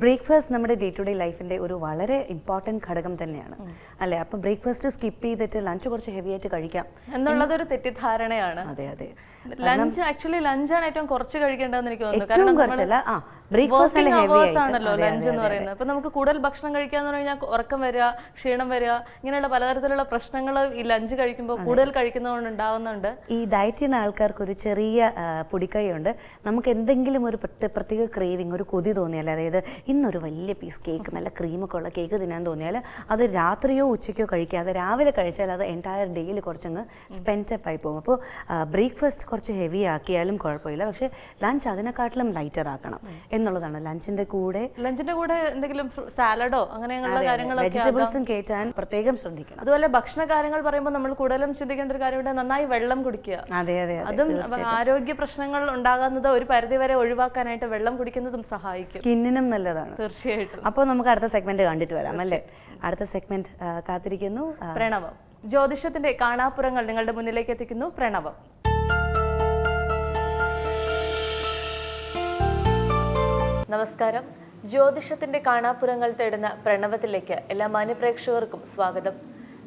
Breakfast നമ്മുടെ day to day ലൈഫിൻ്റെ ഒരു വളരെ ഇമ്പോർട്ടൻറ്റ് ഘടകം തന്നെയാണ് അല്ലേ? അപ്പം ബ്രേക്ക്ഫാസ്റ്റ് സ്കിപ്പ് ചെയ്തിട്ട് ലഞ്ച് കുറച്ച് ഹെവി ആയിട്ട് കഴിക്കാം എന്നുള്ളതൊരു തെറ്റിദ്ധാരണയാണ്. അതെ അതെ, ലഞ്ച് ആക്ച്വലി ലഞ്ചാണ് ഏറ്റവും കുറച്ച് കഴിക്കേണ്ടതെന്ന് എനിക്ക് തോന്നുന്നു. ഏറ്റവും കുറച്ചല്ല, ബ്രേക്ക്ഫാസ്റ്റ് ഹെവി ആണല്ലോ ലഞ്ച് എന്ന് പറയുന്നത്. അപ്പൊ നമുക്ക് കൂടുതൽ ഭക്ഷണം കഴിക്കാന്ന് പറഞ്ഞാൽ ഉറക്കം വരിക, ക്ഷീണം വരിക, ഇങ്ങനെയുള്ള പലതരത്തിലുള്ള പ്രശ്നങ്ങൾ ഈ ലഞ്ച് കഴിക്കുമ്പോൾ കൂടുതൽ കഴിക്കുന്നതുകൊണ്ട് ഉണ്ടാവുന്നുണ്ട്. ഈ ഡയറ്റ് ചെയ്യുന്ന ആൾക്കാർക്ക് ഒരു ചെറിയ പൊടിക്കൈയുണ്ട്. നമുക്ക് എന്തെങ്കിലും ഒരു പ്രത്യേക ക്രേവിങ്, ഒരു കൊതി തോന്നിയാൽ, അതായത് ഇന്നൊരു വലിയ പീസ് കേക്ക്, നല്ല ക്രീമൊക്കെ ഉള്ള കേക്ക് തിന്നാൻ തോന്നിയാൽ അത് രാത്രിയോ ഉച്ചയ്ക്കോ കഴിക്കാതെ രാവിലെ കഴിച്ചാൽ അത് എൻറ്റയർ ഡേയിൽ കുറച്ചങ്ങ് സ്പെൻഡപ്പ് ആയി പോകും. അപ്പോൾ ബ്രേക്ക്ഫാസ്റ്റ് കുറച്ച് ഹെവി ആക്കിയാലും കുഴപ്പമില്ല, പക്ഷേ ലഞ്ച് അതിനെക്കാട്ടിലും ലൈറ്റർ ആക്കണം എന്നുള്ളതാണ്. ലഞ്ചിന്റെ കൂടെ എന്തെങ്കിലും സാലഡോ അങ്ങനെയുള്ള കാര്യങ്ങളൊക്കെ വെജിറ്റബിൾസും കയറ്റാൻ പ്രത്യേകം ശ്രദ്ധിക്കണം. അതുപോലെ ഭക്ഷണ കാര്യങ്ങൾ പറയുമ്പോൾ നമ്മൾ കൂടുതലും ചിന്തിക്കേണ്ട ഒരു കാര്യമുണ്ട്, നന്നായി വെള്ളം കുടിക്കുക. അതെ അതെ, അതും ആരോഗ്യ പ്രശ്നങ്ങൾ ഉണ്ടാകുന്നത് ഒരു പരിധിവരെ ഒഴിവാക്കാനായിട്ട് വെള്ളം കുടിക്കുന്നതും സഹായിക്കും, സ്കിന്നിനും നല്ലതാണ് തീർച്ചയായിട്ടും. അപ്പോൾ നമുക്ക് അടുത്ത സെഗ്മെന്റ് കണ്ടിട്ട് വരാം അല്ലേ? അടുത്ത സെഗ്മെന്റ് കാത്തിരിക്കുന്നു. പ്രണവം, ജ്യോതിഷത്തിന്റെ കാണാപ്പുറങ്ങൾ നിങ്ങളുടെ മുന്നിലേക്ക് എത്തിക്കുന്നു പ്രണവം. നമസ്കാരം. ജ്യോതിഷത്തിന്റെ കാണാപ്പുറങ്ങൾ തേടുന്ന പ്രണവത്തിലേക്ക് എല്ലാ മാന്യപ്രേക്ഷകർക്കും സ്വാഗതം.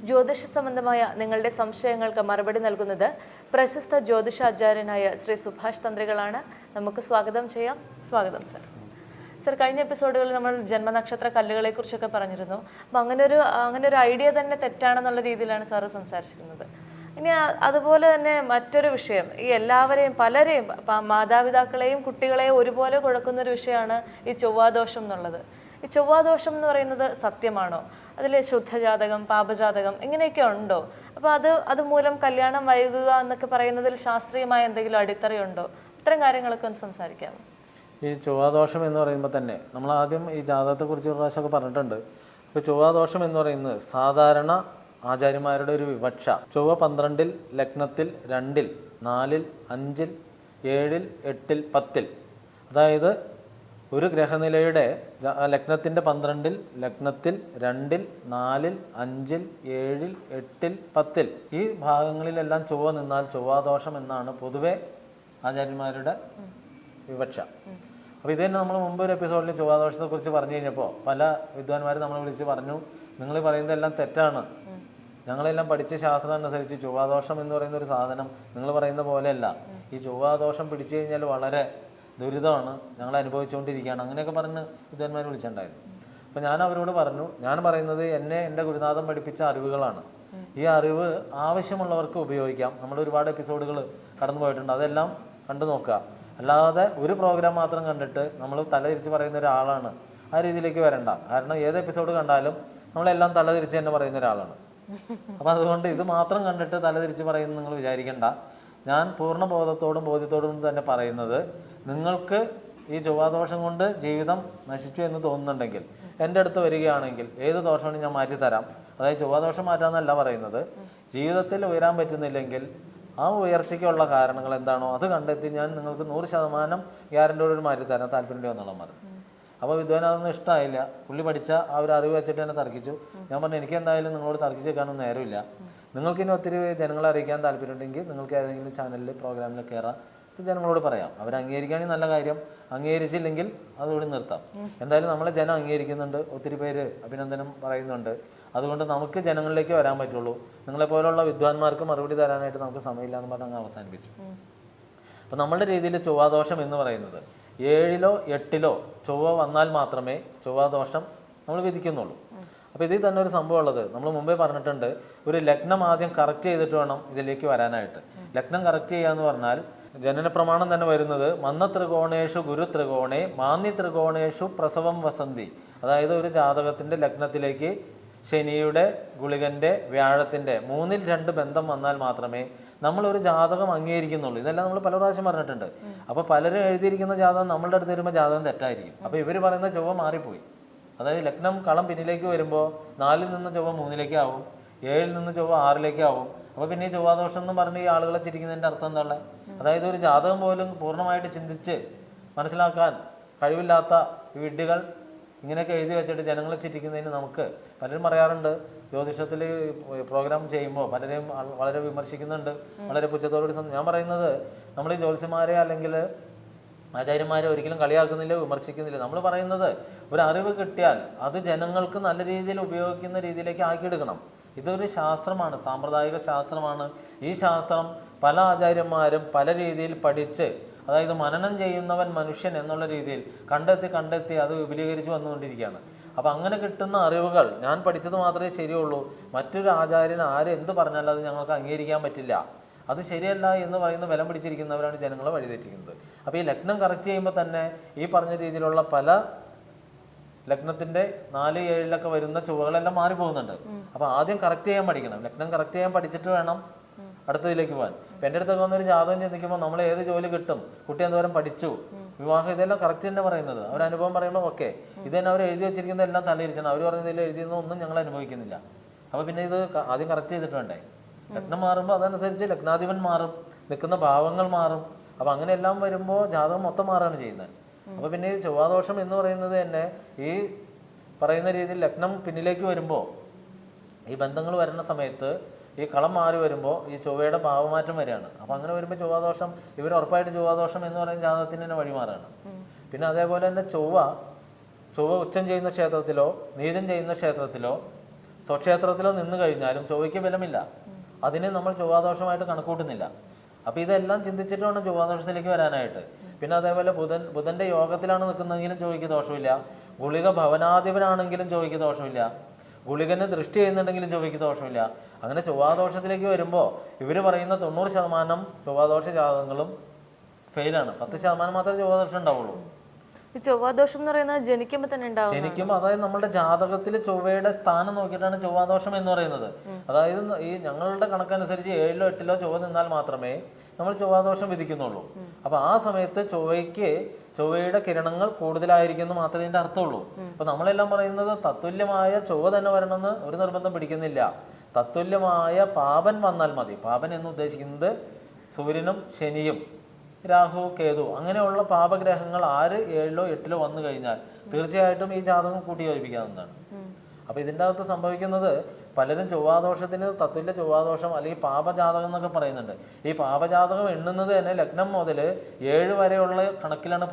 ജ്യോതിഷ സംബന്ധമായ നിങ്ങളുടെ സംശയങ്ങൾക്ക് മറുപടി നൽകുന്നത് പ്രശസ്ത ജ്യോതിഷാചാര്യനായ ശ്രീ സുഭാഷ് തന്ത്രികളാണ്. നമുക്ക് സ്വാഗതം ചെയ്യാം. സ്വാഗതം സർ. സർ, കഴിഞ്ഞ എപ്പിസോഡുകളിൽ നമ്മൾ ജന്മനക്ഷത്ര കല്ലുകളെ കുറിച്ചൊക്കെ പറഞ്ഞിരുന്നു. അപ്പം അങ്ങനെ ഒരു ഐഡിയ തന്നെ തെറ്റാണെന്നുള്ള രീതിയിലാണ് സാറ് സംസാരിച്ചിരുന്നത്. ഇനി അതുപോലെ തന്നെ മറ്റൊരു വിഷയം, ഈ പലരെയും മാതാപിതാക്കളെയും കുട്ടികളെയും ഒരുപോലെ കുഴക്കുന്നൊരു വിഷയമാണ് ഈ ചൊവ്വാദോഷം എന്നുള്ളത്. ഈ ചൊവ്വാദോഷം എന്ന് പറയുന്നത് സത്യമാണോ? അതിൽ ശുദ്ധജാതകം, പാപജാതകം ഇങ്ങനെയൊക്കെ ഉണ്ടോ? അപ്പോൾ അതുമൂലം കല്യാണം വൈകുക എന്നൊക്കെ പറയുന്നതിൽ ശാസ്ത്രീയമായ എന്തെങ്കിലും അടിത്തറയുണ്ടോ? ഇത്തരം കാര്യങ്ങളൊക്കെ ഒന്ന് സംസാരിക്കാമോ? ഈ ചൊവ്വാദോഷം എന്ന് പറയുമ്പോൾ തന്നെ നമ്മൾ ആദ്യം ഈ ജാതകത്തെക്കുറിച്ച് ഒരു പ്രാവശ്യമൊക്കെ പറഞ്ഞിട്ടുണ്ട്. ഇപ്പോൾ ചൊവ്വാദോഷം എന്ന് പറയുന്നത് സാധാരണ ആചാര്യന്മാരുടെ ഒരു വിവക്ഷ. ചൊവ്വ 12 ലഗ്നത്തിൽ 2, 4, 5, 7, 8, 10. അതായത് ഒരു ഗ്രഹനിലയുടെ ലഗ്നത്തിൻ്റെ 12, ലഗ്നത്തിൽ 2, 4, 5, 7, 8, 10 ഈ ഭാഗങ്ങളിലെല്ലാം ചൊവ്വ നിന്നാൽ ചൊവ്വാദോഷം എന്നാണ് പൊതുവെ ആചാര്യന്മാരുടെ വിവക്ഷ. അപ്പോൾ ഇത് തന്നെ നമ്മൾ മുമ്പ് ഒരു എപ്പിസോഡിൽ ചൊവ്വാദോഷത്തെക്കുറിച്ച് പറഞ്ഞു കഴിഞ്ഞപ്പോൾ പല വിദ്വാൻമാരും നമ്മളെ വിളിച്ച് പറഞ്ഞു, നിങ്ങൾ പറയുന്നതെല്ലാം തെറ്റാണ്, ഞങ്ങളെല്ലാം പഠിച്ച ശാസ്ത്രം അനുസരിച്ച് ചൊവ്വാദോഷം എന്ന് പറയുന്ന ഒരു സാധനം നിങ്ങൾ പറയുന്ന പോലെയല്ല, ഈ ചൊവ്വാദോഷം പിടിച്ചു കഴിഞ്ഞാൽ വളരെ ദുരിതമാണ്, ഞങ്ങൾ അനുഭവിച്ചുകൊണ്ടിരിക്കുകയാണ്, അങ്ങനെയൊക്കെ പറഞ്ഞ് വിദ്വാൻമാർ വിളിച്ചിട്ടുണ്ടായിരുന്നു. അപ്പോൾ ഞാൻ അവരോട് പറഞ്ഞു, ഞാൻ പറയുന്നത് എൻ്റെ ഗുരുനാഥൻ പഠിപ്പിച്ച അറിവുകളാണ്. ഈ അറിവ് ആവശ്യമുള്ളവർക്ക് ഉപയോഗിക്കാം. നമ്മൾ ഒരുപാട് എപ്പിസോഡുകൾ കടന്നു പോയിട്ടുണ്ട്, അതെല്ലാം കണ്ടു നോക്കുക. അല്ലാതെ ഒരു പ്രോഗ്രാം മാത്രം കണ്ടിട്ട് നമ്മൾ തലതിരിച്ച് പറയുന്ന ഒരാളാണ് ആ രീതിയിലേക്ക് വരണ്ട. കാരണം ഏത് എപ്പിസോഡ് കണ്ടാലും നമ്മളെല്ലാം തലതിരിച്ച് തന്നെ പറയുന്ന ഒരാളാണ്. അപ്പം അതുകൊണ്ട് ഇത് മാത്രം കണ്ടിട്ട് തലതിരിച്ച് പറയുന്നത് നിങ്ങൾ വിചാരിക്കേണ്ട. ഞാൻ പൂർണ്ണ ബോധ്യത്തോടും തന്നെ പറയുന്നത്, നിങ്ങൾക്ക് ഈ ചൊവ്വാദോഷം കൊണ്ട് ജീവിതം നശിച്ചു എന്ന് തോന്നുന്നുണ്ടെങ്കിൽ എൻ്റെ അടുത്ത് വരികയാണെങ്കിൽ ഏത് ദോഷമാണ് ഞാൻ മാറ്റിത്തരാം. അതായത് ചൊവ്വാദോഷം മാറ്റാമെന്നല്ല പറയുന്നത്, ജീവിതത്തിൽ ഉയരാൻ പറ്റുന്നില്ലെങ്കിൽ ആ ഉയർച്ചയ്ക്കുള്ള കാരണങ്ങൾ എന്താണോ അത് കണ്ടെത്തി ഞാൻ നിങ്ങൾക്ക് 100% ഗ്യാരൻറ്റിയോട് മാറ്റിത്തരാൻ താല്പര്യം വന്നോളാം പറഞ്ഞു. അപ്പോൾ വിദ്വാൻ അതൊന്നും ഇഷ്ടമായില്ല. പുള്ളി പഠിച്ച ആ ഒരു അറിവ് വെച്ചിട്ട് തന്നെ തർക്കിച്ചു. ഞാൻ പറഞ്ഞു, എനിക്ക് എന്തായാലും നിങ്ങളോട് തർക്കിച്ച് വെക്കാനൊന്നും നേരമില്ല. നിങ്ങൾക്കിനി ഒത്തിരി ജനങ്ങളെ അറിയിക്കാൻ താല്പര്യമുണ്ടെങ്കിൽ നിങ്ങൾക്ക് ഏതെങ്കിലും ചാനലിൽ പ്രോഗ്രാമിൽ കയറാം, ജനങ്ങളോട് പറയാം. അവർ അംഗീകരിക്കുകയാണെങ്കിൽ നല്ല കാര്യം, അംഗീകരിച്ചില്ലെങ്കിൽ അതുകൂടി നിർത്താം. എന്തായാലും നമ്മളെ ജനം അംഗീകരിക്കുന്നുണ്ട്, ഒത്തിരി പേര് അഭിനന്ദനം പറയുന്നുണ്ട്. അതുകൊണ്ട് നമുക്ക് ജനങ്ങളിലേക്ക് വരാൻ പറ്റുള്ളൂ. നിങ്ങളെപ്പോലുള്ള വിദ്വാൻമാർക്ക് മറുപടി തരാനായിട്ട് നമുക്ക് സമയമില്ല എന്ന് പറഞ്ഞ് അങ്ങ് അവസാനിപ്പിച്ചു. അപ്പം നമ്മളുടെ രീതിയിൽ ചൊവ്വാദോഷം എന്ന് പറയുന്നത് 7ലോ 8ലോ ചൊവ്വ വന്നാൽ മാത്രമേ ചൊവ്വാദോഷം നമ്മൾ വിധിക്കുന്നുള്ളൂ. അപ്പോൾ ഇതിൽ തന്നെ ഒരു സംഭവം ഉള്ളത് നമ്മൾ മുമ്പേ പറഞ്ഞിട്ടുണ്ട്, ഒരു ലഗ്നം ആദ്യം കറക്റ്റ് ചെയ്തിട്ട് വേണം ഇതിലേക്ക് വരാനായിട്ട്. ലഗ്നം കറക്റ്റ് ചെയ്യുക എന്ന് പറഞ്ഞാൽ ജനന പ്രമാണം തന്നെ വരുന്നത് മന്ന ത്രികോണേഷു ഗുരു ത്രികോണേ മാന്യ ത്രികോണേഷു പ്രസവം വസന്തി. അതായത് ഒരു ജാതകത്തിൻ്റെ ലഗ്നത്തിലേക്ക് ശനിയുടെ, ഗുളികൻ്റെ, വ്യാഴത്തിൻ്റെ 3ൽ 2 ബന്ധം വന്നാൽ മാത്രമേ നമ്മളൊരു ജാതകം അംഗീകരിക്കുന്നുള്ളൂ. ഇതെല്ലാം നമ്മൾ പല പ്രാവശ്യം പറഞ്ഞിട്ടുണ്ട്. അപ്പോൾ പലരും എഴുതിയിരിക്കുന്ന ജാതകം നമ്മളുടെ അടുത്ത് വരുമ്പോൾ ജാതകം തെറ്റായിരിക്കും. അപ്പോൾ ഇവർ പറയുന്ന ചൊവ്വ മാറിപ്പോയി. അതായത് ലഗ്നം കളം പിന്നിലേക്ക് വരുമ്പോൾ 4ൽ നിന്ന് ചൊവ്വ 3ലേക്ക് ആവും, 7ൽ നിന്ന് ചൊവ്വ 6ലേക്ക് ആവും. അപ്പോൾ പിന്നെ ഈ ചൊവ്വാദോഷം എന്ന് പറഞ്ഞ് ഈ ആളുകളെ ചിരിക്കുന്നതിൻ്റെ അർത്ഥം എന്താണ്? അതായത് ഒരു ജാതകം പോലും പൂർണ്ണമായിട്ട് ചിന്തിച്ച് മനസ്സിലാക്കാൻ കഴിവില്ലാത്ത ഈ വിഡ്ഢികൾ ഇങ്ങനെയൊക്കെ എഴുതി വെച്ചിട്ട് ജനങ്ങളെ ചിരിക്കുന്നതിന് നമുക്ക് പലരും പറയാറുണ്ട്, ജ്യോതിഷത്തിൽ പ്രോഗ്രാം ചെയ്യുമ്പോൾ പലരെയും വളരെ വിമർശിക്കുന്നുണ്ട്, വളരെ പുച്ഛത്തോടുകൂടി. ഞാൻ പറയുന്നത്, നമ്മൾ ഈ ജ്യോത്സ്യന്മാരെ അല്ലെങ്കിൽ ആചാര്യന്മാരെ ഒരിക്കലും കളിയാക്കുന്നില്ല, വിമർശിക്കുന്നില്ല. നമ്മൾ പറയുന്നത് ഒരു അറിവ് കിട്ടിയാൽ അത് ജനങ്ങൾക്ക് നല്ല രീതിയിൽ ഉപയോഗിക്കുന്ന രീതിയിലേക്ക് ആക്കിയെടുക്കണം. ഇതൊരു ശാസ്ത്രമാണ്, സാമ്പ്രദായിക ശാസ്ത്രമാണ്. ഈ ശാസ്ത്രം പല ആചാര്യന്മാരും പല രീതിയിൽ പഠിച്ച്, അതായത് മനനം ചെയ്യുന്നവൻ മനുഷ്യൻ എന്നുള്ള രീതിയിൽ കണ്ടെത്തി അത് വിപുലീകരിച്ച് വന്നുകൊണ്ടിരിക്കുകയാണ്. അപ്പം അങ്ങനെ കിട്ടുന്ന അറിവുകൾ ഞാൻ പഠിച്ചത് മാത്രമേ ശരിയുള്ളൂ, മറ്റൊരു ആചാര്യൻ ആര് എന്ത് പറഞ്ഞാലും അത് ഞങ്ങൾക്ക് അംഗീകരിക്കാൻ പറ്റില്ല, അത് ശരിയല്ല എന്ന് പറയുന്ന ബലം പിടിച്ചിരിക്കുന്നവരാണ് ജനങ്ങളെ വഴിതെറ്റിക്കുന്നത്. അപ്പോൾ ഈ ലഗ്നം കറക്റ്റ് ചെയ്യുമ്പോൾ തന്നെ ഈ പറഞ്ഞ രീതിയിലുള്ള പല ലഗ്നത്തിൻ്റെ 4, 7 വരുന്ന ചുവകളെല്ലാം മാറിപ്പോകുന്നുണ്ട്. അപ്പോൾ ആദ്യം കറക്റ്റ് ചെയ്യാൻ പഠിക്കണം. ലഗ്നം കറക്റ്റ് ചെയ്യാൻ പഠിച്ചിട്ട് വേണം അടുത്തതിലേക്ക് പോകാൻ. ഇപ്പം എൻ്റെ അടുത്തൊക്കെ വന്നൊരു ജാതകം ചിന്തിക്കുമ്പോൾ നമ്മൾ ഏത് ജോലി കിട്ടും, കുട്ടി എന്തോരം പഠിച്ചു, വിവാഹം, ഇതെല്ലാം കറക്റ്റ് തന്നെ പറയുന്നത്. അവരനുഭവം പറയുമ്പോൾ ഓക്കെ, ഇത് തന്നെ അവർ എഴുതി വെച്ചിരിക്കുന്നത് എല്ലാം തലയിരിച്ചാണ്. അവർ പറയുന്നതിൽ എഴുതിയെന്നൊന്നും ഞങ്ങൾ അനുഭവിക്കുന്നില്ല. അപ്പോൾ പിന്നെ ഇത് ആദ്യം കറക്റ്റ് ചെയ്തിട്ട് വേണ്ടേ? ലഗ്നം മാറുമ്പോൾ അതനുസരിച്ച് ലഗ്നാധിപൻ മാറും, നിൽക്കുന്ന ഭാവങ്ങൾ മാറും. അപ്പം അങ്ങനെയെല്ലാം വരുമ്പോൾ ജാതകം മൊത്തം മാറുകയാണ് ചെയ്യുന്നത്. അപ്പോൾ പിന്നെ ഈ ചൊവ്വാദോഷം എന്ന് പറയുന്നത് തന്നെ ഈ പറയുന്ന രീതിയിൽ ലഗ്നം പിന്നിലേക്ക് വരുമ്പോൾ, ഈ ബന്ധങ്ങൾ വരുന്ന സമയത്ത് ഈ കളം മാറി വരുമ്പോൾ ഈ ചൊവ്വയുടെ ഭാവമാറ്റം വരികയാണ്. അപ്പോൾ അങ്ങനെ വരുമ്പോൾ ചൊവ്വാദോഷം, ഇവർ ഉറപ്പായിട്ട് ചൊവ്വാദോഷം എന്ന് പറയുന്ന ജാതകത്തിന് തന്നെ വഴിമാറാണ്. പിന്നെ അതേപോലെ തന്നെ ചൊവ്വ ഉച്ചം ചെയ്യുന്ന ക്ഷേത്രത്തിലോ നീചം ചെയ്യുന്ന ക്ഷേത്രത്തിലോ സ്വക്ഷേത്രത്തിലോ നിന്ന് കഴിഞ്ഞാലും ചൊവ്വയ്ക്ക് ബലമില്ല. അതിനെ നമ്മൾ ചൊവ്വാദോഷമായിട്ട് കണക്കൂട്ടുന്നില്ല. അപ്പോൾ ഇതെല്ലാം ചിന്തിച്ചിട്ട് വേണം ചൊവ്വാദോഷത്തിലേക്ക് വരാനായിട്ട്. പിന്നെ അതേപോലെ ബുധൻ്റെ യോഗത്തിലാണ് നിൽക്കുന്നതെങ്കിലും ചൊവ്വയ്ക്ക് ദോഷമില്ല. ഗുളിക ഭവനാധിപനാണെങ്കിലും ചൊവ്വയ്ക്ക് ദോഷമില്ല. ഗുളികനെ ദൃഷ്ടി ചെയ്യുന്നുണ്ടെങ്കിലും ചൊവ്വയ്ക്ക് ദോഷമില്ല. അങ്ങനെ ചൊവ്വാദോഷത്തിലേക്ക് വരുമ്പോൾ ഇവർ പറയുന്ന 90% ചൊവ്വാദോഷ ജാതകങ്ങളും ഫെയിലാണ്. 10% മാത്രമേ ചൊവ്വാദോഷം ഉണ്ടാവുള്ളൂ. ഈ ചൊവ്വാദോഷം എന്ന് പറയുന്നത് ജനിക്കുമ്പോൾ തന്നെ ഉണ്ടാവും. ജനിക്കുമ്പോൾ, അതായത് നമ്മുടെ ജാതകത്തിൽ ചൊവ്വയുടെ സ്ഥാനം നോക്കിയിട്ടാണ് ചൊവ്വാദോഷം എന്ന് പറയുന്നത്. അതായത് ഈ ഞങ്ങളുടെ കണക്കനുസരിച്ച് 7ലോ 8ലോ ചൊവ്വ നിന്നാൽ മാത്രമേ നമ്മൾ ചൊവ്വാദോഷം വിധിക്കുന്നുള്ളൂ. അപ്പോൾ ആ സമയത്ത് ചൊവ്വയുടെ കിരണങ്ങൾ കൂടുതലായിരിക്കുന്നു മാത്രമേ ഇതിൻ്റെ അർത്ഥമുള്ളൂ. അപ്പോൾ നമ്മളെല്ലാം പറയുന്നത് തത്തുല്യമായ ചൊവ്വ തന്നെ വരണമെന്ന് ഒരു നിർബന്ധം പിടിക്കുന്നില്ല. തത്തുല്യമായ പാപൻ വന്നാൽ മതി. പാപൻ എന്ന് ഉദ്ദേശിക്കുന്നത് സൂര്യനും ശനിയും രാഹു കേതു അങ്ങനെയുള്ള പാപഗ്രഹങ്ങൾ 6, 7ലോ 8ലോ വന്നു കഴിഞ്ഞാൽ തീർച്ചയായിട്ടും ഈ ജാതകം കൂട്ടി യോജിപ്പിക്കാവുന്നതാണ്. അപ്പോൾ ഇതിൻ്റെ അകത്ത് സംഭവിക്കുന്നത് പലരും ചൊവ്വാദോഷത്തിന് തത്തുല്യ ചൊവ്വാദോഷം അല്ലെങ്കിൽ പാപജാതകം എന്നൊക്കെ പറയുന്നുണ്ട്. ഈ പാപജാതകം എണ്ണുന്നത് തന്നെ ലഗ്നം മുതൽ 7 വരെയുള്ള കണക്കിലാണ്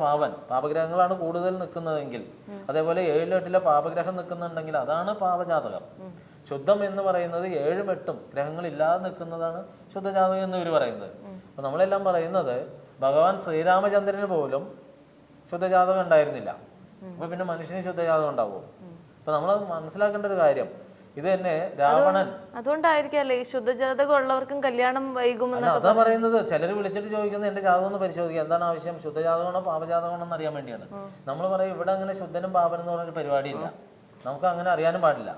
പാപഗ്രഹങ്ങളാണ് കൂടുതൽ നിൽക്കുന്നതെങ്കിൽ, അതേപോലെ 7ലോ 8ലോ പാപഗ്രഹം നിൽക്കുന്നുണ്ടെങ്കിൽ അതാണ് പാപജാതകം. ശുദ്ധം എന്ന് പറയുന്നത് 7ഉം 8ഉം ഗ്രഹങ്ങളില്ലാതെ നിൽക്കുന്നതാണ് ശുദ്ധജാതകം എന്ന് ഇവർ പറയുന്നത്. അപ്പോൾ നമ്മളെല്ലാം പറയുന്നത് ഭഗവാൻ ശ്രീരാമചന്ദ്രന് പോലും ശുദ്ധജാതകം ഉണ്ടായിരുന്നില്ല. അപ്പോൾ പിന്നെ മനുഷ്യന് ശുദ്ധജാതകം ഉണ്ടാവുമോ? അപ്പൊ നമ്മൾ മനസ്സിലാക്കേണ്ട ഒരു കാര്യം ഇത് തന്നെ, രാവണൻ അതുകൊണ്ടായിരിക്കല്ലേ ഈ ശുദ്ധജാതകം ഉള്ളവർക്കും കല്യാണം വൈകുമെന്ന് അതാ പറയുന്നത്. ചിലർ വിളിച്ചിട്ട് ചോദിക്കുന്നത് എന്റെ ജാതകം ഒന്ന് പരിശോധിക്കുക, എന്താണ് ആവശ്യം, ശുദ്ധജാതകമാണോ പാപജാതകമാണോ എന്ന് അറിയാൻ വേണ്ടിയാണ്. നമ്മൾ പറയും ഇവിടെ അങ്ങനെ ശുദ്ധനും പാപനും എന്ന് പറഞ്ഞൊരു പരിപാടിയില്ല, നമുക്ക് അങ്ങനെ അറിയാനും പാടില്ല.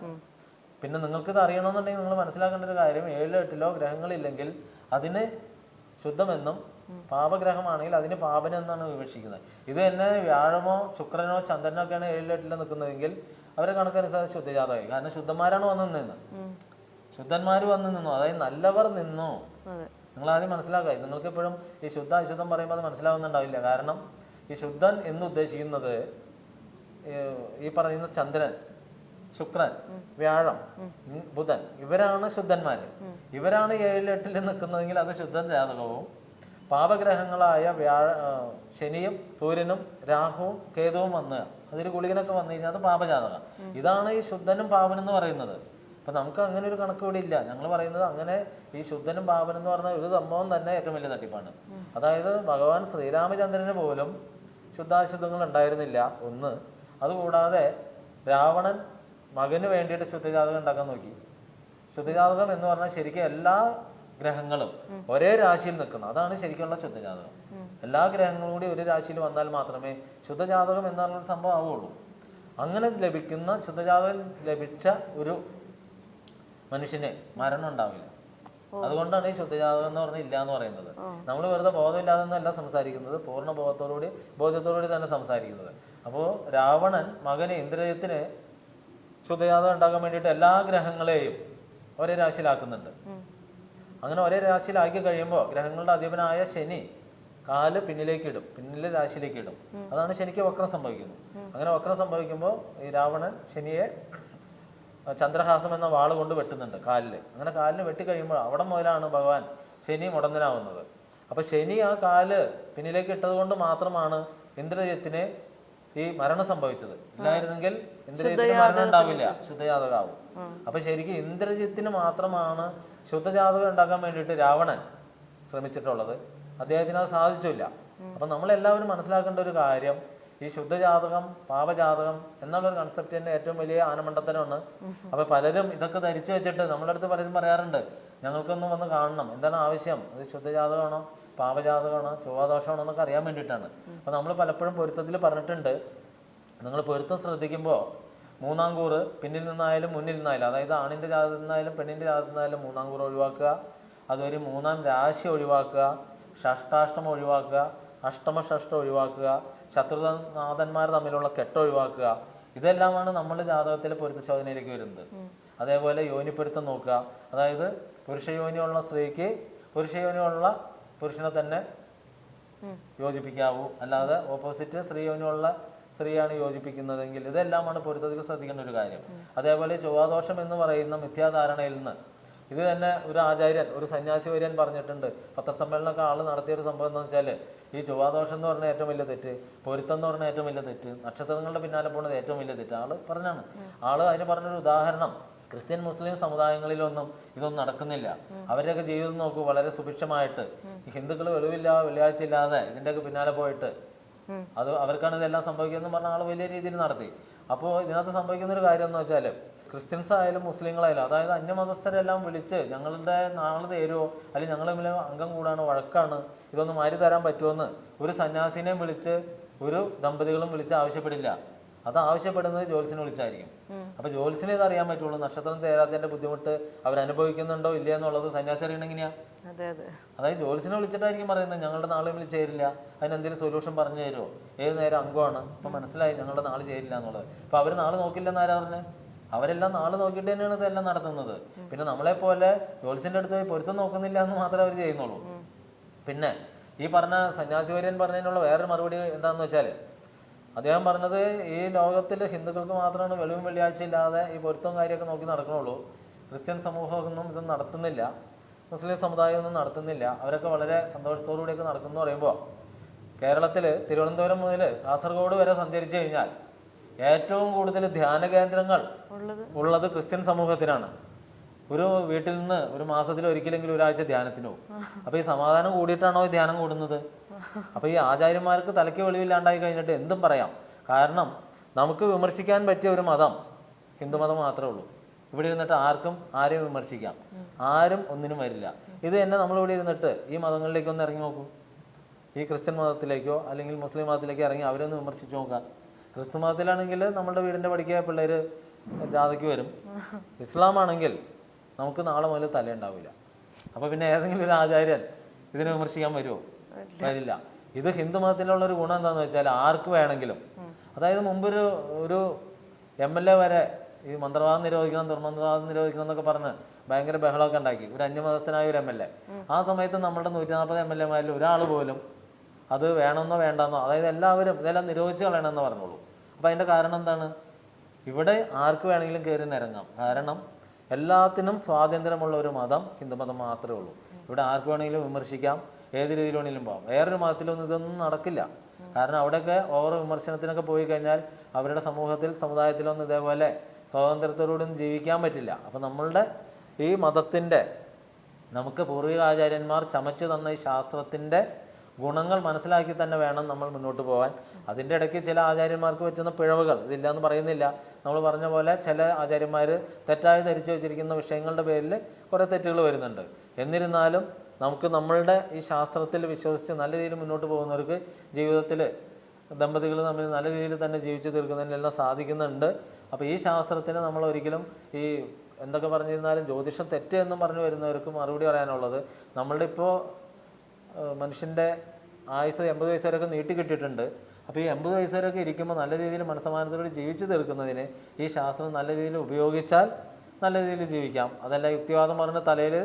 പിന്നെ നിങ്ങൾക്കിത് അറിയണമെന്നുണ്ടെങ്കിൽ നിങ്ങൾ മനസ്സിലാക്കേണ്ട ഒരു കാര്യം, 7ലോ 8ലോ ഗ്രഹങ്ങളില്ലെങ്കിൽ അതിന് ശുദ്ധമെന്നും പാപഗ്രഹമാണെങ്കിൽ അതിന് പാപനെന്നാണ് വിവക്ഷിക്കുന്നത്. ഇത് തന്നെ വ്യാഴമോ ശുക്രനോ ചന്ദ്രനോ ഒക്കെയാണ് 7ലോ 8ലോ നിൽക്കുന്നതെങ്കിൽ അവരെ കണക്കനുസരിച്ച് ശുദ്ധജാതകമായി. കാരണം ശുദ്ധന്മാരാണ് വന്നു നിന്ന്, ശുദ്ധന്മാർ വന്നു നിന്നു, അതായത് നല്ലവർ നിന്നു. നിങ്ങൾ ആദ്യം മനസ്സിലാക്കുക. നിങ്ങൾക്ക് എപ്പോഴും ഈ ശുദ്ധ അശുദ്ധം പറയുമ്പോൾ അത് മനസ്സിലാവുന്നുണ്ടാവില്ല. കാരണം ഈ ശുദ്ധൻ എന്ന് ഉദ്ദേശിക്കുന്നത് ഈ പറയുന്ന ചന്ദ്രൻ, ശുക്രൻ, വ്യാഴം, ബുധൻ, ഇവരാണ് ശുദ്ധന്മാര്. ഇവരാണ് 7, 8 നിൽക്കുന്നതെങ്കിൽ അത് ശുദ്ധ ജാതകവും. പാപഗ്രഹങ്ങളായ ശനിയും സൂര്യനും രാഹുവും കേതുവും വന്ന് അതൊരു ഗുളികനൊക്കെ വന്നു കഴിഞ്ഞാൽ അത് പാപജാതകം. ഇതാണ് ഈ ശുദ്ധനും പാപനും എന്ന് പറയുന്നത്. അപ്പൊ നമുക്ക് അങ്ങനെ ഒരു കണക്ക് ഇവിടെ ഇല്ല. ഞങ്ങൾ പറയുന്നത് അങ്ങനെ ഈ ശുദ്ധനും പാപനും എന്ന് പറഞ്ഞ ഒരു സംഭവം തന്നെ ഏറ്റവും വലിയ തട്ടിപ്പാണ്. അതായത് ഭഗവാൻ ശ്രീരാമചന്ദ്രന് പോലും ശുദ്ധാശുദ്ധങ്ങൾ ഉണ്ടായിരുന്നില്ല ഒന്ന്. അതുകൂടാതെ രാവണൻ മകന് വേണ്ടിയിട്ട് ശുദ്ധജാതകം ഉണ്ടാക്കാൻ നോക്കി. ശുദ്ധജാതകം എന്ന് പറഞ്ഞാൽ ശരിക്കും എല്ലാ ഗ്രഹങ്ങളും ഒരേ രാശിയിൽ നിൽക്കണം, അതാണ് ശരിക്കുള്ള ശുദ്ധജാതകം. എല്ലാ ഗ്രഹങ്ങളും കൂടി ഒരു രാശിയിൽ വന്നാൽ മാത്രമേ ശുദ്ധജാതകം എന്നുള്ള സംഭവം ആവുകയുള്ളൂ. അങ്ങനെ ലഭിക്കുന്ന ശുദ്ധജാതകം ലഭിച്ച ഒരു മനുഷ്യന് മരണം ഉണ്ടാവില്ല. അതുകൊണ്ടാണ് ഈ ശുദ്ധജാതകം എന്ന് പറഞ്ഞാൽ ഇല്ല എന്ന് പറയുന്നത്. നമ്മൾ വെറുതെ ബോധമില്ലാതെന്നല്ല സംസാരിക്കുന്നത്, പൂർണ്ണ ബോധ്യത്തോടുകൂടി തന്നെ സംസാരിക്കുന്നത്. അപ്പോൾ രാവണൻ മകന് ഇന്ദ്രജിത്തിന് ശുദ്ധജാതകം ഉണ്ടാക്കാൻ വേണ്ടിയിട്ട് എല്ലാ ഗ്രഹങ്ങളെയും ഒരേ രാശിയിലാക്കുന്നുണ്ട്. അങ്ങനെ ഒരേ രാശിയിലാക്കി കഴിയുമ്പോൾ ഗ്രഹങ്ങളുടെ അധിപനായ ശനി കാല് പിന്നിലെ രാശിയിലേക്ക് ഇടും. അതാണ് ശനിക്ക് വക്രം സംഭവിക്കുന്നത്. അങ്ങനെ വക്രം സംഭവിക്കുമ്പോൾ ഈ രാവണൻ ശനിയെ ചന്ദ്രഹാസം എന്ന വാള് കൊണ്ട് വെട്ടുന്നുണ്ട് കാലില്. അങ്ങനെ കാലിന് വെട്ടിക്കഴിയുമ്പോൾ അവിടെ മുതലാണ് ഭഗവാൻ ശനി മുടന്തനാവുന്നത്. അപ്പോൾ ശനി ആ കാല് പിന്നിലേക്ക് ഇട്ടത് കൊണ്ട് മാത്രമാണ് ഇന്ദ്രജിത്തിന് ഈ മരണം സംഭവിച്ചത്. ഇല്ലായിരുന്നെങ്കിൽ ഇന്ദ്രജിത്തിന് മരണം ഉണ്ടാവില്ല, ശുദ്ധജാതകമാവും. അപ്പൊ ശരിക്കും ഇന്ദ്രജിത്തിന് മാത്രമാണ് ശുദ്ധജാതകം ഉണ്ടാക്കാൻ വേണ്ടിയിട്ട് രാവണൻ ശ്രമിച്ചിട്ടുള്ളത്. അദ്ദേഹത്തിന് അത് സാധിച്ചില്ല. അപ്പൊ നമ്മളെല്ലാവരും മനസ്സിലാക്കേണ്ട ഒരു കാര്യം, ഈ ശുദ്ധജാതകം പാപജാതകം എന്നുള്ളൊരു കൺസെപ്റ്റ് തന്നെ ഏറ്റവും വലിയ ആനമണ്ടത്തരമാണ്. അപ്പൊ പലരും ഇതൊക്കെ ധരിച്ചു വെച്ചിട്ട് നമ്മുടെ അടുത്ത് പലരും പറയാറുണ്ട്, ഞങ്ങൾക്കൊന്നും വന്ന് കാണണം, എന്താണ് ആവശ്യം, അത് ശുദ്ധജാതകമാണോ പാപജാതകമാണോ ചൊവ്വാദോഷമാണോ എന്നൊക്കെ അറിയാൻ വേണ്ടിയിട്ടാണ്. അപ്പൊ നമ്മൾ പലപ്പോഴും പൊരുത്തത്തിൽ പറഞ്ഞിട്ടുണ്ട്, നിങ്ങൾ പൊരുത്തം ശ്രദ്ധിക്കുമ്പോൾ മൂന്നാം കൂറ് പിന്നിൽ നിന്നായാലും മുന്നിൽ നിന്നായാലും, അതായത് ആണിന്റെ ജാതകത്തിൽ നിന്നായാലും പെണ്ണിന്റെ ജാതകത്തിൽ നിന്നായാലും മൂന്നാം കൂറ് ഒഴിവാക്കുക, അതുവരെ മൂന്നാം രാശി ഒഴിവാക്കുക, ഷഷ്ടാഷ്ടമം ഒഴിവാക്കുക, അഷ്ടമ ഷഷ്ടം ഒഴിവാക്കുക, ശത്രുനാഥന്മാർ തമ്മിലുള്ള കെട്ട് ഒഴിവാക്കുക. ഇതെല്ലാമാണ് നമ്മുടെ ജാതകത്തിലെ പൊരുത്ത ശോധനയിലേക്ക് വരുന്നത്. അതേപോലെ യോനിപ്പൊരുത്തം നോക്കുക, അതായത് പുരുഷയോനിയുള്ള സ്ത്രീക്ക് പുരുഷയോനിയുള്ള പുരുഷനെ തന്നെ യോജിപ്പിക്കാവൂ, അല്ലാതെ ഓപ്പോസിറ്റ് സ്ത്രീയോനിയുള്ള സ്ത്രീയാണ് യോജിപ്പിക്കുന്നതെങ്കിൽ. ഇതെല്ലാമാണ് പൊരുത്തത്തിൽ ശ്രദ്ധിക്കേണ്ട ഒരു കാര്യം. അതേപോലെ ചൊവ്വാദോഷം എന്ന് പറയുന്ന മിഥ്യാധാരണയിൽ നിന്ന് ഇത് തന്നെ ഒരു ആചാര്യൻ, ഒരു സന്യാസി വര്യൻ പറഞ്ഞിട്ടുണ്ട്. പത്രസമ്മേളനമൊക്കെ ആള് നടത്തിയൊരു സംഭവം എന്ന് വെച്ചാൽ, ഈ ചൊവ്വാദോഷം എന്ന് പറഞ്ഞാൽ ഏറ്റവും വലിയ തെറ്റ്, പൊരുത്തം എന്ന് പറഞ്ഞാൽ ഏറ്റവും വലിയ തെറ്റ്, നക്ഷത്രങ്ങളുടെ പിന്നാലെ പോകുന്നത് ഏറ്റവും വലിയ തെറ്റ് ആള് പറഞ്ഞാണ്. ആള് അതിന് പറഞ്ഞൊരു ഉദാഹരണം, ക്രിസ്ത്യൻ മുസ്ലിം സമുദായങ്ങളിലൊന്നും ഇതൊന്നും നടക്കുന്നില്ല. അവരുടെയൊക്കെ ജീവിതം നോക്കൂ, വളരെ സുഭിക്ഷമായിട്ട്. ഹിന്ദുക്കൾ വെളിവില്ല വെള്ളിയാഴ്ച ഇല്ലാതെ ഇതിൻ്റെയൊക്കെ പിന്നാലെ പോയിട്ട് അത് അവർക്കാണ് ഇതെല്ലാം സംഭവിക്കുന്നത് പറഞ്ഞ ആൾ വലിയ രീതിയിൽ നടത്തി. അപ്പോൾ ഇതിനകത്ത് സംഭവിക്കുന്ന ഒരു കാര്യം എന്ന് വെച്ചാൽ, ക്രിസ്ത്യൻസ് ആയാലും മുസ്ലിങ്ങളായാലും, അതായത് അന്യമതസ്ഥരെല്ലാം വിളിച്ച് ഞങ്ങളുടെ നാളെ തരുമോ, അല്ലെങ്കിൽ ഞങ്ങൾ തമ്മിൽ അംഗം കൂടാണ്, വഴക്കാണ്, ഇതൊന്ന് മാറി തരാൻ പറ്റുമെന്ന് ഒരു സന്യാസിനെയും വിളിച്ച് ഒരു ദമ്പതികളും വിളിച്ച് ആവശ്യപ്പെടില്ല. അത് ആവശ്യപ്പെടുന്നത് ജ്യോത്സ്യനെ വിളിച്ചായിരിക്കും. അപ്പൊ ജ്യോത്സ്യനെ ഇത് അറിയാൻ പറ്റുള്ളൂ, നക്ഷത്രം തേരാത്തതിന്റെ ബുദ്ധിമുട്ട് അവരനുഭവിക്കുന്നുണ്ടോ ഇല്ല എന്നുള്ളത് സന്യാസി അറിയണം എങ്ങനെയാ. അതായത് ജ്യോത്സ്യനെ വിളിച്ചിട്ടായിരിക്കും പറയുന്നത് ഞങ്ങളുടെ നാളെ തമ്മിൽ ചേരില്ല, അതിനെന്തെങ്കിലും സൊല്യൂഷൻ പറഞ്ഞു തരുമോ, ഏത് നേരം അംഗമാണ്, അപ്പൊ മനസ്സിലായി ഞങ്ങളുടെ നാള് ചേരില്ല എന്നുള്ളത്. അപ്പൊ അവര് നാളെ നോക്കില്ലെന്ന് ആരാ പറഞ്ഞത്? അവരെല്ലാം നാളെ നോക്കിയിട്ട് തന്നെയാണ് ഇതെല്ലാം നടത്തുന്നത്. പിന്നെ നമ്മളെ പോലെ ജ്യോത്സ്യന്റെ അടുത്ത് പോയി പൊരുത്തം നോക്കുന്നില്ല എന്ന് മാത്രമേ അവർ ചെയ്യുന്നുള്ളൂ. പിന്നെ ഈ പറഞ്ഞ സന്യാസി വര്യൻ പറഞ്ഞതിനുള്ള വേറൊരു മറുപടി എന്താണെന്ന് വെച്ചാൽ, അദ്ദേഹം പറഞ്ഞത് ഈ ലോകത്തിൽ ഹിന്ദുക്കൾക്ക് മാത്രമാണ് വെളിവും വെള്ളിയാഴ്ച ഇല്ലാതെ ഈ പൊരുത്തവും കാര്യമൊക്കെ നോക്കി നടക്കണുള്ളൂ, ക്രിസ്ത്യൻ സമൂഹമൊന്നും ഇതൊന്നും നടത്തുന്നില്ല, മുസ്ലിം സമുദായമൊന്നും നടത്തുന്നില്ല, അവരൊക്കെ വളരെ സന്തോഷത്തോടുകൂടിയൊക്കെ നടക്കുന്നു പറയുമ്പോൾ, കേരളത്തിൽ തിരുവനന്തപുരം മുതൽ കാസർഗോഡ് വരെ സഞ്ചരിച്ചു കഴിഞ്ഞാൽ ഏറ്റവും കൂടുതൽ ധ്യാന കേന്ദ്രങ്ങൾ ഉള്ളത് ക്രിസ്ത്യൻ സമൂഹത്തിനാണ്. ഒരു വീട്ടിൽ നിന്ന് ഒരു മാസത്തിൽ ഒരിക്കലെങ്കിലും ഒരാഴ്ച ധ്യാനത്തിന് പോകും. അപ്പൊ ഈ സമാധാനം കൂടിയിട്ടാണോ ഈ ധ്യാനം കൂടുന്നത്? അപ്പൊ ഈ ആചാര്യന്മാർക്ക് തലയ്ക്ക് വെളിവില്ലാണ്ടായി കഴിഞ്ഞിട്ട് എന്തും പറയാം. കാരണം നമുക്ക് വിമർശിക്കാൻ പറ്റിയ ഒരു മതം ഹിന്ദുമതം മാത്രമേ ഉള്ളൂ. ഇവിടെ ഇരുന്നിട്ട് ആർക്കും ആരെയും വിമർശിക്കാം, ആരും ഒന്നിനും വരില്ല. ഇത് തന്നെ നമ്മളിവിടെ ഇരുന്നിട്ട് ഈ മതങ്ങളിലേക്ക് ഒന്ന് ഇറങ്ങി നോക്കൂ, ഈ ക്രിസ്ത്യൻ മതത്തിലേക്കോ അല്ലെങ്കിൽ മുസ്ലിം മതത്തിലേക്കോ ഇറങ്ങി അവരൊന്ന് വിമർശിച്ചു നോക്കാം. ക്രിസ്തു മതത്തിലാണെങ്കിൽ നമ്മുടെ വീടിൻ്റെ പഠിക്കുക പിള്ളേർ ജാഥയ്ക്ക് വരും. ഇസ്ലാം ആണെങ്കിൽ നമുക്ക് നാളെ മുതൽ തലയുണ്ടാവില്ല. അപ്പോൾ പിന്നെ ഏതെങ്കിലും ഒരു ആചാര്യൻ ഇതിനെ വിമർശിക്കാൻ വരുമോ? വരില്ല. ഇത് ഹിന്ദു മതത്തിലുള്ള ഒരു ഗുണം എന്താണെന്ന് വെച്ചാൽ ആർക്ക് വേണമെങ്കിലും, അതായത് മുമ്പൊരു MLA വരെ ഈ മന്ത്രവാദം നിരോധിക്കണം ദുർമന്ത്രവാദം നിരോധിക്കണം എന്നൊക്കെ പറഞ്ഞ് ഭയങ്കര ബഹളമൊക്കെ ഉണ്ടാക്കി, ഒരു അന്യമതസ്ഥനായ ഒരു MLA. ആ സമയത്ത് നമ്മുടെ 140 MLA-മാരിൽ ഒരാൾ പോലും അത് വേണമെന്നോ വേണ്ടെന്നോ, അതായത് എല്ലാവരും ഇതെല്ലാം നിരോധിച്ച് കളയണമെന്ന് പറഞ്ഞോളൂ. അപ്പം അതിൻ്റെ കാരണം എന്താണ്? ഇവിടെ ആർക്ക് വേണമെങ്കിലും കയറി നിരങ്ങാം. കാരണം എല്ലാത്തിനും സ്വാതന്ത്ര്യമുള്ള ഒരു മതം ഹിന്ദുമതം മാത്രമേ ഉള്ളൂ. ഇവിടെ ആർക്ക് വേണമെങ്കിലും വിമർശിക്കാം, ഏത് രീതിയിൽ വേണമെങ്കിലും പോകാം. വേറൊരു മതത്തിലൊന്നും ഇതൊന്നും നടക്കില്ല. കാരണം അവിടെയൊക്കെ ഓവർ വിമർശനത്തിനൊക്കെ പോയി കഴിഞ്ഞാൽ അവരുടെ സമൂഹത്തിൽ സമുദായത്തിലൊന്നും ഇതേപോലെ സ്വാതന്ത്ര്യത്തോടും ജീവിക്കാൻ പറ്റില്ല. അപ്പം നമ്മളുടെ ഈ മതത്തിൻ്റെ നമുക്ക് പൂർവിക ആചാര്യന്മാർ ചമച്ചു തന്ന ഈ ശാസ്ത്രത്തിൻ്റെ ഗുണങ്ങൾ മനസ്സിലാക്കി തന്നെ വേണം നമ്മൾ മുന്നോട്ട് പോകാൻ. അതിൻ്റെ ഇടയ്ക്ക് ചില ആചാര്യന്മാർക്ക് പറ്റുന്ന പിഴവുകൾ, ഇതില്ല എന്ന് പറയുന്നില്ല. നമ്മൾ പറഞ്ഞ പോലെ ചില ആചാര്യന്മാർ തെറ്റായി ധരിച്ചു വെച്ചിരിക്കുന്ന വിഷയങ്ങളുടെ പേരിൽ കുറേ തെറ്റുകൾ വരുന്നുണ്ട്. എന്നിരുന്നാലും നമുക്ക് നമ്മളുടെ ഈ ശാസ്ത്രത്തിൽ വിശ്വസിച്ച് നല്ല രീതിയിൽ മുന്നോട്ട് പോകുന്നവർക്ക് ജീവിതത്തിൽ ദമ്പതികൾ തമ്മിൽ നല്ല രീതിയിൽ തന്നെ ജീവിച്ചു തീർക്കുന്നതിനെല്ലാം സാധിക്കുന്നുണ്ട്. അപ്പോൾ ഈ ശാസ്ത്രത്തിന് നമ്മൾ ഒരിക്കലും ഈ എന്തൊക്കെ പറഞ്ഞിരുന്നാലും ജ്യോതിഷം തെറ്റ് എന്നും പറഞ്ഞു വരുന്നവർക്ക് മറുപടി പറയാനുള്ളത്, നമ്മളുടെ ഇപ്പോൾ മനുഷ്യൻ്റെ ആയുസ് 80 വയസ്സ് വരെയൊക്കെ നീട്ടി കിട്ടിയിട്ടുണ്ട്. അപ്പോൾ ഈ 80 വയസ്സ് വരെയൊക്കെ ഇരിക്കുമ്പോൾ നല്ല രീതിയിൽ മനസ്സമാനത്തോടെ ജീവിച്ചു തീർക്കുന്നതിന് ഈ ശാസ്ത്രം നല്ല രീതിയിൽ ഉപയോഗിച്ചാൽ നല്ല രീതിയിൽ ജീവിക്കാം. അതല്ല യുക്തിവാദം പറഞ്ഞ് തലയിൽ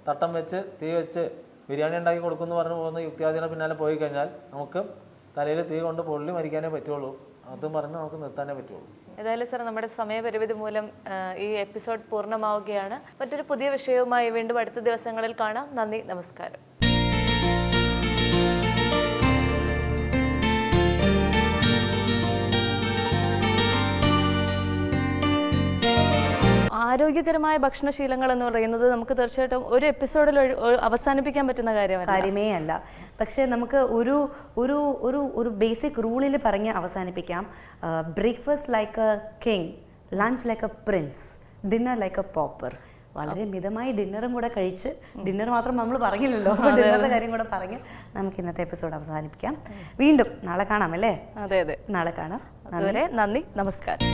തട്ടം വെച്ച് തീ വെച്ച് ബിരിയാണി ഉണ്ടാക്കി കൊടുക്കുമെന്ന് പറഞ്ഞു പോകുന്ന യുക്തിവാദിയുടെ പിന്നാലെ പോയി കഴിഞ്ഞാൽ നമുക്ക് തലയിൽ തീ കൊണ്ട് പൊള്ളി മരിക്കാനേ പറ്റുള്ളൂ. അതും പറഞ്ഞ് നമുക്ക് നിർത്താനേ പറ്റുള്ളൂ. ഏതായാലും സാർ, നമ്മുടെ സമയപരിമിതി മൂലം ഈ എപ്പിസോഡ് പൂർണ്ണമാവുകയാണ്. മറ്റൊരു പുതിയ വിഷയവുമായി വീണ്ടും അടുത്ത ദിവസങ്ങളിൽ കാണാം. നന്ദി, നമസ്കാരം. ആരോഗ്യകരമായ ഭക്ഷണശീലങ്ങൾ എന്ന് പറയുന്നത് നമുക്ക് തീർച്ചയായിട്ടും ഒരു എപ്പിസോഡിൽ അവസാനിപ്പിക്കാൻ പറ്റുന്ന കാര്യമേ അല്ല. പക്ഷേ നമുക്ക് ഒരു ഒരു ഒരു ഒരു ബേസിക് റൂളിൽ പറഞ്ഞ് അവസാനിപ്പിക്കാം. Breakfast like A king, lunch like A Prince, dinner like A popper. വളരെ മിതമായി ഡിന്നറും കൂടെ കഴിച്ച്, ഡിന്നർ മാത്രം നമ്മൾ പറഞ്ഞില്ലല്ലോ, ഡിന്നറിന്റെ കാര്യം കൂടെ പറഞ്ഞ് നമുക്ക് ഇന്നത്തെ എപ്പിസോഡ് അവസാനിപ്പിക്കാം. വീണ്ടും നാളെ കാണാം അല്ലേ? അതെ, നാളെ കാണാം. അതുവരെ നന്ദി, നമസ്കാരം.